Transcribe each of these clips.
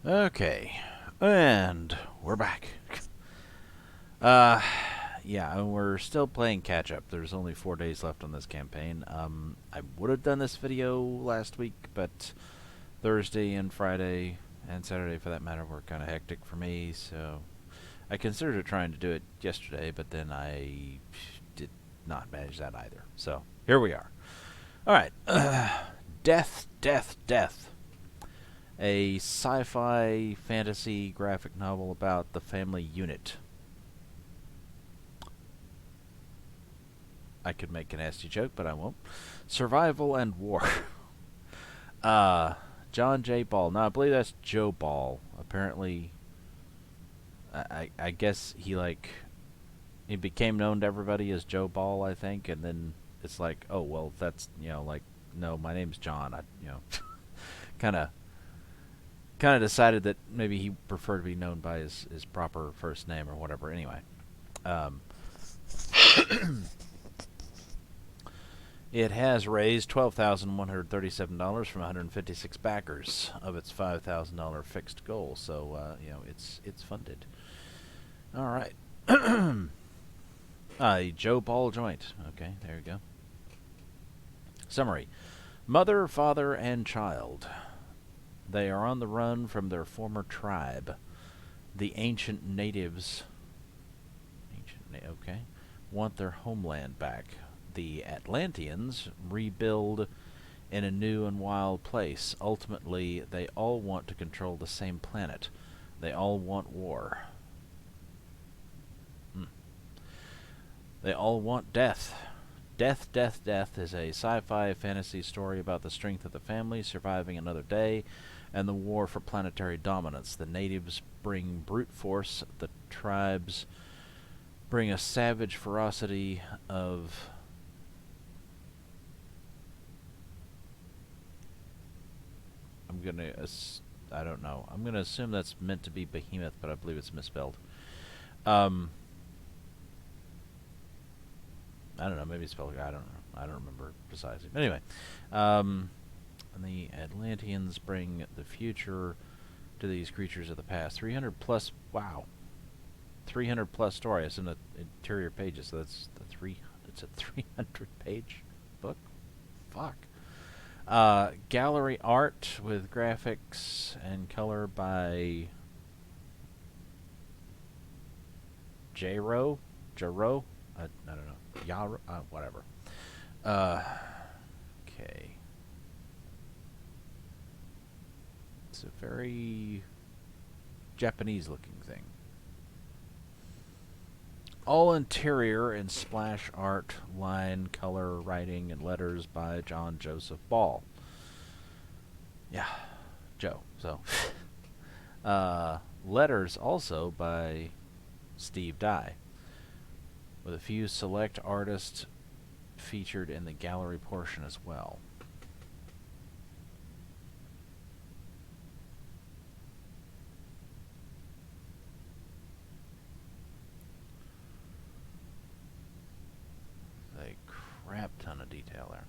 Okay, and we're back. Yeah, and we're still playing catch up. There's only 4 days left on this campaign. I would have done this video last week, but Thursday and Friday and Saturday, for that matter, were kind of hectic for me. So I considered trying to do it yesterday, but then I did not manage that either. So here we are. All right, death, death, death. A sci-fi fantasy graphic novel about the family unit. I could make a nasty joke, but I won't. Survival and war. John J. Ball. No, I believe that's Joe Ball. Apparently, I guess he became known to everybody as Joe Ball, I think, and then it's like, oh well, that's no, my name's John. Kind of decided that maybe he preferred to be known by his proper first name or whatever. Anyway, it has raised $12,137 from 156 backers of its $5,000 fixed goal. So it's funded. All right, a Joe Ball joint. Okay, there you go. Summary: mother, father, and child. They are on the run from their former tribe. The ancient natives want their homeland back. The Atlanteans rebuild in a new and wild place. Ultimately, they all want to control the same planet. They all want war. They all want death. Death, Death, Death is a sci-fi fantasy story about the strength of the family surviving another day and the war for planetary dominance. The natives bring brute force. The tribes bring a savage ferocity of... I don't know. I'm gonna assume that's meant to be behemoth, but I believe it's misspelled. I don't know. Maybe it's spelled... I don't know. I don't remember precisely. But anyway, and the Atlanteans bring the future to these creatures of the past. 300 plus... Wow. 300 plus stories in the interior pages. So it's a 300-page book? Fuck. Gallery art with graphics and color by Jaro? I don't know. Yaro? Whatever. Okay. It's a very Japanese-looking thing. All interior and splash art, line, color, writing, and letters by John Joseph Ball. Yeah, Joe. So, letters also by Steve Dye, with a few select artists featured in the gallery portion as well. A crap ton of detail there.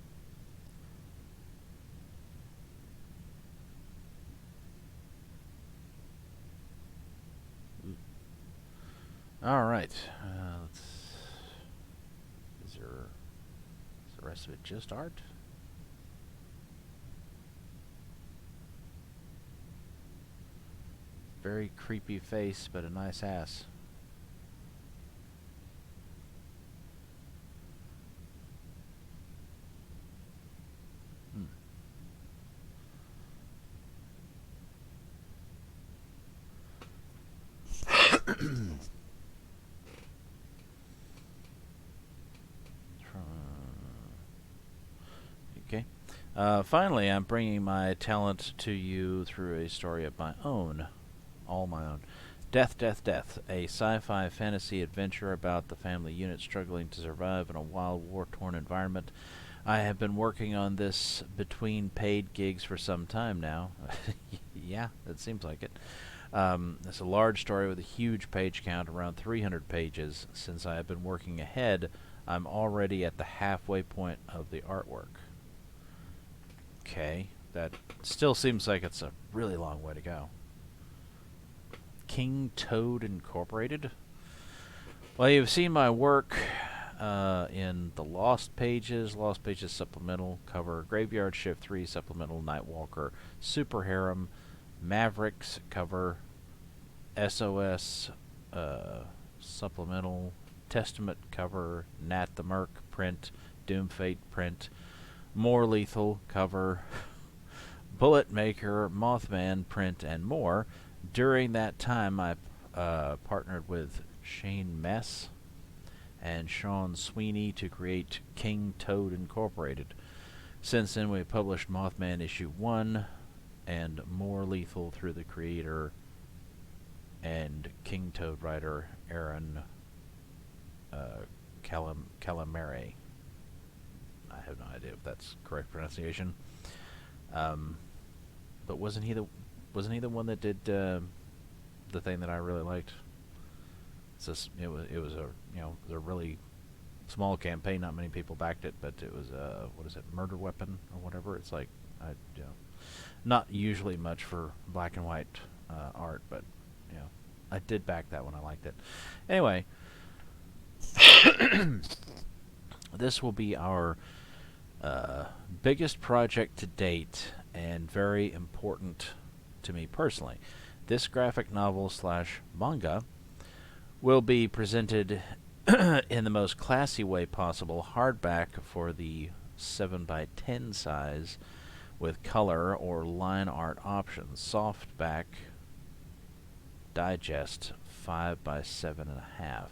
All right. Is the rest of it just art? Very creepy face, but a nice ass. Okay. Finally, I'm bringing my talent to you through a story of my own. All my own. Death, Death, Death. A sci-fi fantasy adventure about the family unit struggling to survive in a wild, war-torn environment. I have been working on this between paid gigs for some time now. Yeah, it seems like it. It's a large story with a huge page count, around 300 pages. Since I have been working ahead, I'm already at the halfway point of the artwork. Okay, that still seems like it's a really long way to go. King Toad Incorporated. Well, you've seen my work in the Lost Pages supplemental cover, Graveyard Shift 3 supplemental, Nightwalker, Super Harem, Mavericks cover, SOS supplemental, Testament cover, Nat the Merc print, Doom Fate print, More Lethal cover, Bullet Maker, Mothman print, and more. During that time, I partnered with Shane Mess and Sean Sweeney to create King Toad Incorporated. Since then, we published Mothman issue 1 and More Lethal through the creator and King Toad writer Aaron Calamare. I have no idea if that's correct pronunciation. But wasn't he the one that did the thing that I really liked? It's just, it was a really small campaign. Not many people backed it, but it was what is it, Murder Weapon or whatever. It's like not usually much for black and white art, but I did back that one. I liked it. Anyway, this will be our biggest project to date and very important to me personally. This graphic novel / manga will be presented in the most classy way possible, hardback for the 7x10 size with color or line art options, softback digest 5x7.5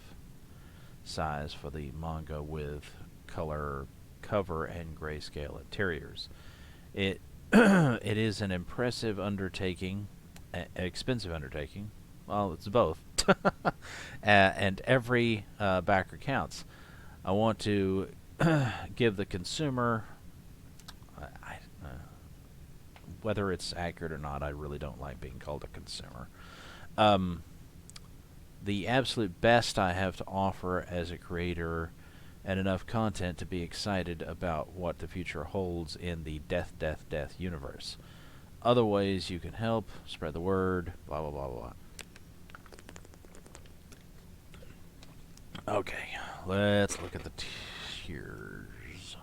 size for the manga with color cover and grayscale interiors. It it is an impressive undertaking, expensive undertaking. Well, it's both. And every backer counts. I want to give the consumer, whether it's accurate or not, I really don't like being called a consumer, the absolute best I have to offer as a creator and enough content to be excited about what the future holds in the death universe. Other ways you can help, spread the word, blah, blah, blah, blah. Okay, let's look at the tiers.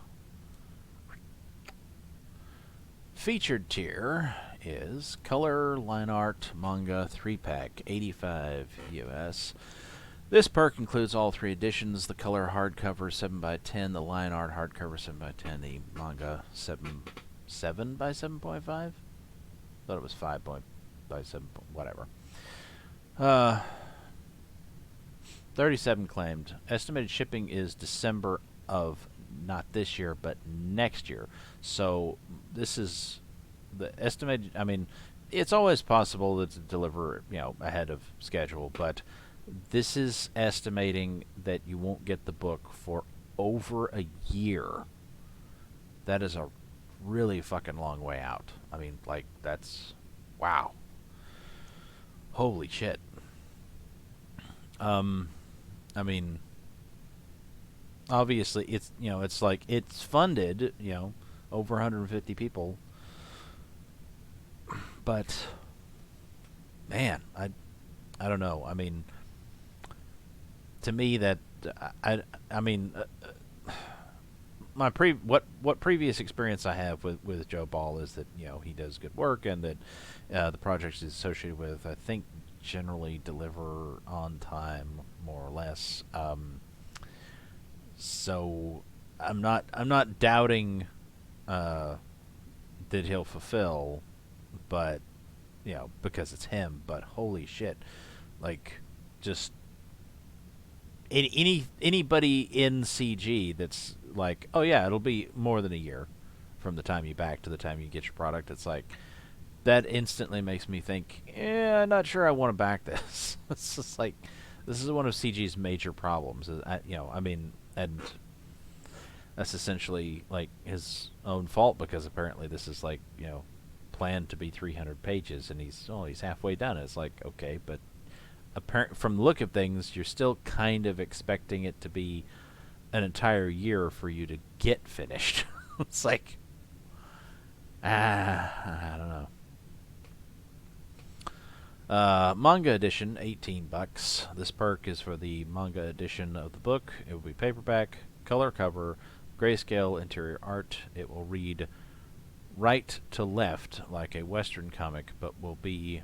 Featured tier is color, line art, manga, 3-pack, $85 US. This perk includes all 3 editions, the color hardcover 7x10, the line art hardcover 7x10, the manga 7 by 7.5? Thought it was 5 by 7, whatever. 37 claimed. Estimated shipping is December of not this year, but next year. So this is the estimated. I mean, it's always possible to deliver, ahead of schedule, but this is estimating that you won't get the book for over a year. That is a really fucking long way out. I mean, like, that's, wow. Holy shit. I mean, obviously it's, it's like, it's funded, over 150 people. But, man, I don't know. I mean, to me that, I mean, what previous experience I have with Joe Ball is that, he does good work, and that the projects he's associated with, I think, generally deliver on time, more or less. So I'm not doubting that he'll fulfill, but because it's him. But holy shit, like, just anybody in CG that's like, oh yeah, it'll be more than a year from the time you back to the time you get your product. It's like, that instantly makes me think, I'm not sure I want to back this. It's just like, this is one of CG's major problems. I mean, and that's essentially like his own fault, because apparently this is like, planned to be 300 pages, and he's halfway done. It's like, okay, but from the look of things, you're still kind of expecting it to be an entire year for you to get finished. It's like, I don't know. Manga Edition, 18 bucks. This perk is for the manga edition of the book. It will be paperback, color cover, grayscale interior art. It will read right to left like a Western comic, but will be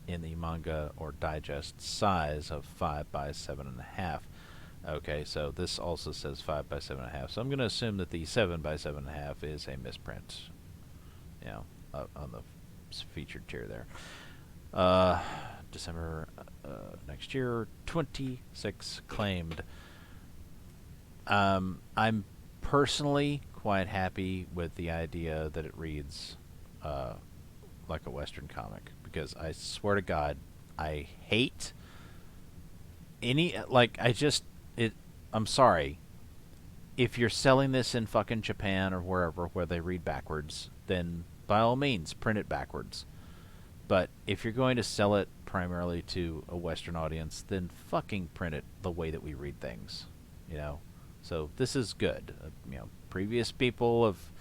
in the manga or digest size of 5 by 7.5. Okay, so this also says 5 by 7.5. So I'm going to assume that the 7 by 7.5 is a misprint, on the featured tier there. December next year, 26 claimed. I'm personally quite happy with the idea that it reads like a Western comic, because I swear to God, I hate any, I'm sorry. If you're selling this in fucking Japan or wherever where they read backwards, then by all means print it backwards. But if you're going to sell it primarily to a Western audience, then fucking print it the way that we read things, So this is good. Previous people of,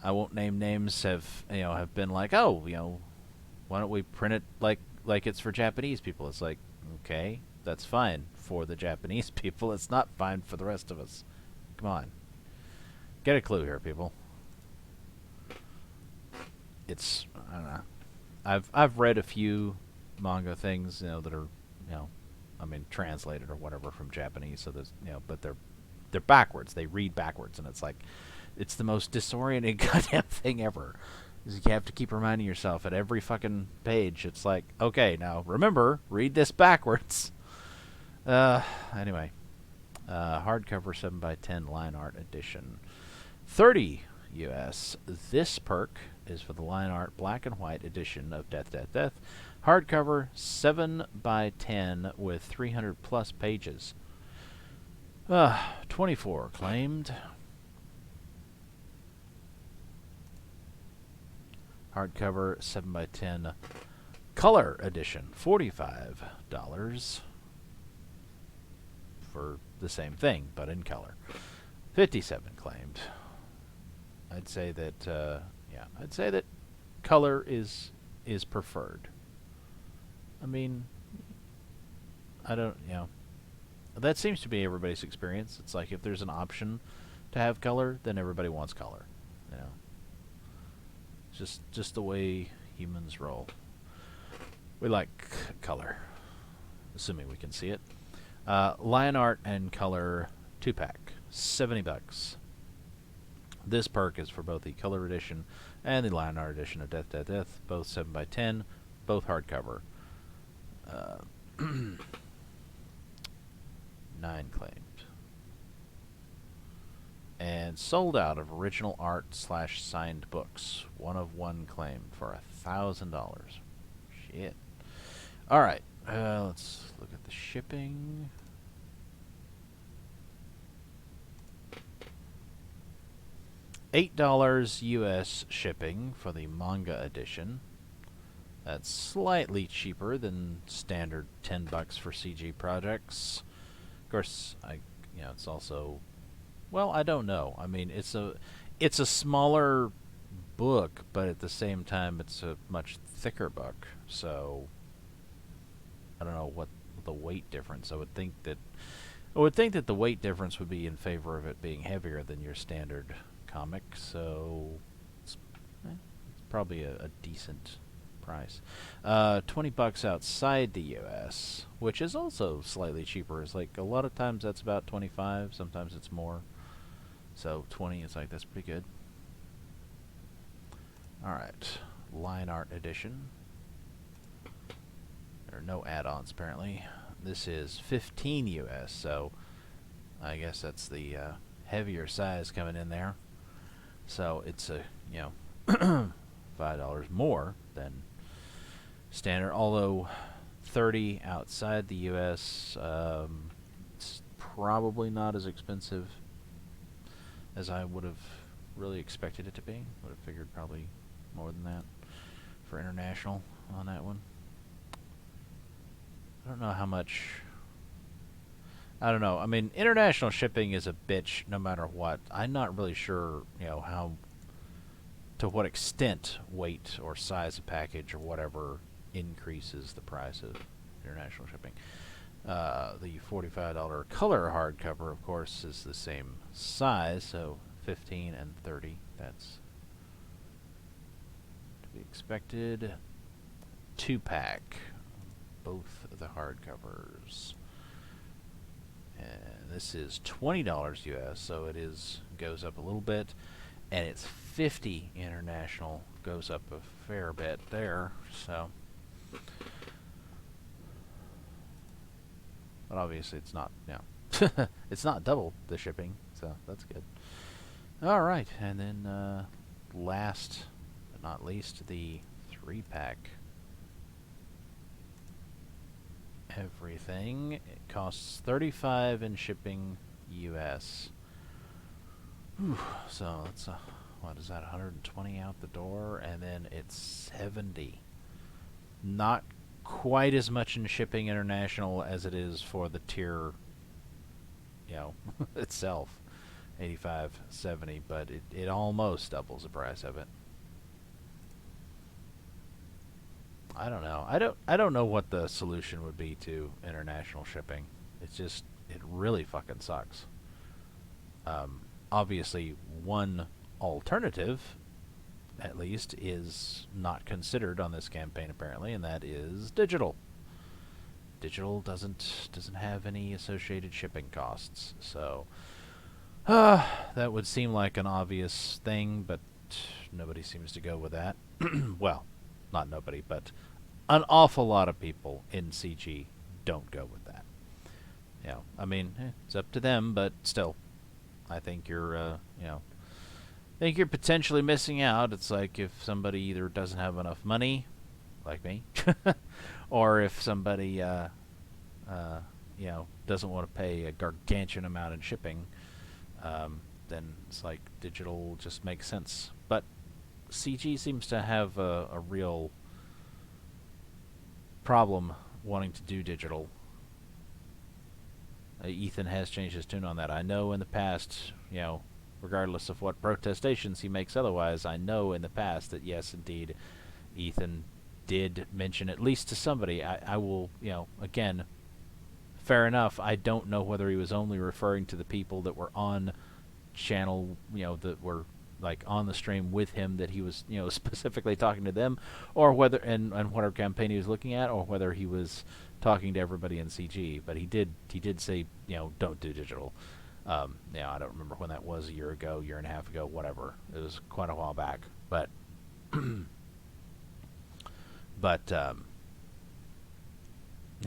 I won't name names, have been like, oh, why don't we print it like it's for Japanese people? It's like, okay, that's fine for the Japanese people. It's not fine for the rest of us. Come on, get a clue here, people. I don't know. I've read a few manga things, that are, translated or whatever from Japanese. So there's, but they're backwards. They read backwards, and it's like, it's the most disorienting goddamn thing ever. Is you have to keep reminding yourself at every fucking page. It's like, okay, now remember, read this backwards. Anyway, hardcover 7x10 line art edition, 30 US. This perk is for the line art black and white edition of Death, Death, Death. Hardcover 7x10 with 300 plus pages. 24 claimed. Hardcover 7x10 color edition, $45 for the same thing but in color. 57 claimed. I'd say that color is preferred. I mean, I don't, that seems to be everybody's experience. It's like if there's an option to have color, then everybody wants color. It's just the way humans roll. We like color, assuming we can see it. Line art and color 2-pack, 70 bucks. This perk is for both the color edition and the line art edition of Death, Death, Death, both 7x10, both hardcover. 9 claimed. And sold out of original art / signed books. 1 of 1 claimed for $1,000. Shit. Alright, let's look at the shipping. $8 US shipping for the manga edition. That's slightly cheaper than standard $10 for CG projects. Of course, it's also, well, I don't know. I mean, it's a smaller book, but at the same time, it's a much thicker book. So I don't know what the weight difference. I would think that the weight difference would be in favor of it being heavier than your standard comic. So it's probably a decent price. $20 outside the U.S., which is also slightly cheaper. It's like a lot of times that's about 25. Sometimes it's more. So 20 is like, that's pretty good. All right, line art edition. There are no add-ons apparently. This is 15 US, so I guess that's the heavier size coming in there. So it's a $5 more than standard. Although 30 outside the US, it's probably not as expensive as I would have really expected it to be. Would have figured probably more than that for international on that one. I don't know how much. I don't know. I mean, international shipping is a bitch no matter what. I'm not really sure, how, to what extent weight or size of package or whatever increases the price of international shipping. The $45 color hardcover, of course, is the same size, so 15 and 30. That's to be expected. 2-pack, both the hardcovers. And this is $20 US, so it goes up a little bit, and it's 50 international, goes up a fair bit there. So, but obviously it's not, it's not double the shipping, so that's good. All right, and then last but not least, the 3-pack. Everything. It costs $35 in shipping US. Whew. So that's what is that? 120 out the door, and then it's 70. Not quite as much in shipping international as it is for the tier, itself, 85, 70, but it almost doubles the price of it. I don't know. I don't know what the solution would be to international shipping. It's just, it really fucking sucks. Obviously, one alternative, at least, is not considered on this campaign apparently, and that is digital. Digital doesn't have any associated shipping costs, so that would seem like an obvious thing, but nobody seems to go with that. Well, not nobody, but an awful lot of people in CG don't go with that. I mean, it's up to them, but still, I think you're, potentially missing out. It's like if somebody either doesn't have enough money, like me, or if somebody, doesn't want to pay a gargantuan amount in shipping, then it's like digital just makes sense. But CG seems to have a real problem wanting to do digital. Ethan has changed his tune on that. I know in the past, regardless of what protestations he makes otherwise, I know in the past that yes, indeed, Ethan did mention, at least to somebody, I will, again, fair enough, I don't know whether he was only referring to the people that were on channel, that were like on the stream with him, that he was specifically talking to them, or whether and whatever campaign he was looking at, or whether he was talking to everybody in CG. But he did say don't do digital. I don't remember when that was, a year ago, year and a half ago, whatever. It was quite a while back, but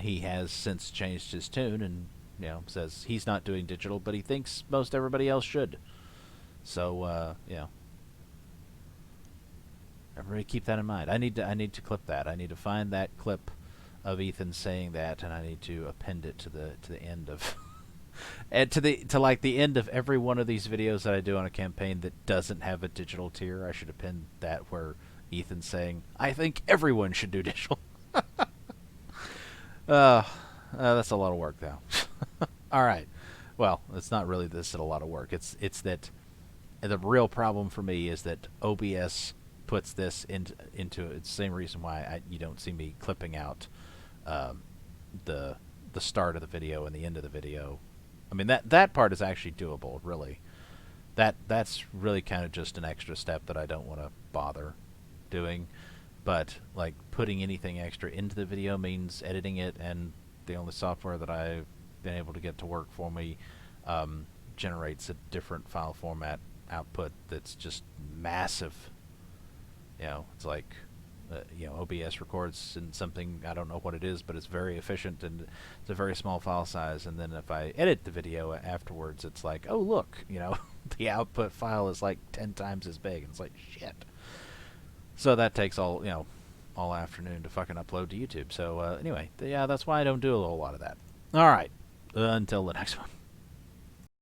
he has since changed his tune and says he's not doing digital, but he thinks most everybody else should. So, everybody keep that in mind. I need to clip that. I need to find that clip of Ethan saying that, and I need to append it to the end of and to like the end of every one of these videos that I do on a campaign that doesn't have a digital tier. I should append that where Ethan's saying, "I think everyone should do digital." That's a lot of work, though. All right. Well, it's not really this a lot of work. It's that. The real problem for me is that OBS puts this into it's the same reason why you don't see me clipping out the start of the video and the end of the video. I mean, that part is actually doable, really. That's really kind of just an extra step that I don't want to bother doing. But like putting anything extra into the video means editing it, and the only software that I've been able to get to work for me generates a different file format output that's just massive. It's like OBS records in something, I don't know what it is, but it's very efficient, and it's a very small file size, and then if I edit the video afterwards, it's like, oh look, the output file is like 10 times as big, and it's like, shit. So that takes all afternoon to fucking upload to YouTube. So anyway, that's why I don't do a whole lot of that. All right, until the next one.